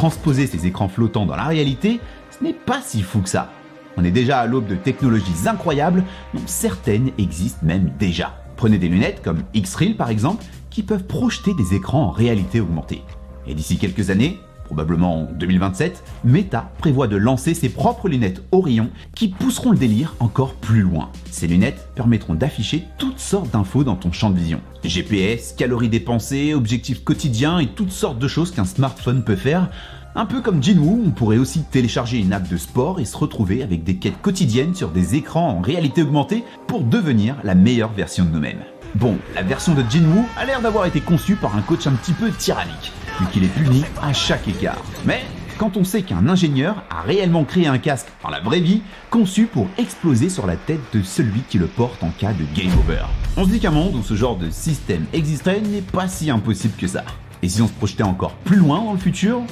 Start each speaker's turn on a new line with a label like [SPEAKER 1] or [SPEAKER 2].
[SPEAKER 1] transposer ces écrans flottants dans la réalité, ce n'est pas si fou que ça. On est déjà à l'aube de technologies incroyables, dont certaines existent même déjà. Prenez des lunettes comme X-Reel par exemple, qui peuvent projeter des écrans en réalité augmentée. Et d'ici quelques années, probablement en 2027, Meta prévoit de lancer ses propres lunettes Orion qui pousseront le délire encore plus loin. Ces lunettes permettront d'afficher toutes sortes d'infos dans ton champ de vision. GPS, calories dépensées, objectifs quotidiens et toutes sortes de choses qu'un smartphone peut faire. Un peu comme Jinwoo, on pourrait aussi télécharger une app de sport et se retrouver avec des quêtes quotidiennes sur des écrans en réalité augmentée pour devenir la meilleure version de nous-mêmes. Bon, la version de Jinwoo a l'air d'avoir été conçue par un coach un petit peu tyrannique, vu qu'il est puni à chaque écart. Mais quand on sait qu'un ingénieur a réellement créé un casque dans la vraie vie, conçu pour exploser sur la tête de celui qui le porte en cas de game over. On se dit qu'un monde où ce genre de système existerait n'est pas si impossible que ça. Et si on se projetait encore plus loin dans le futur,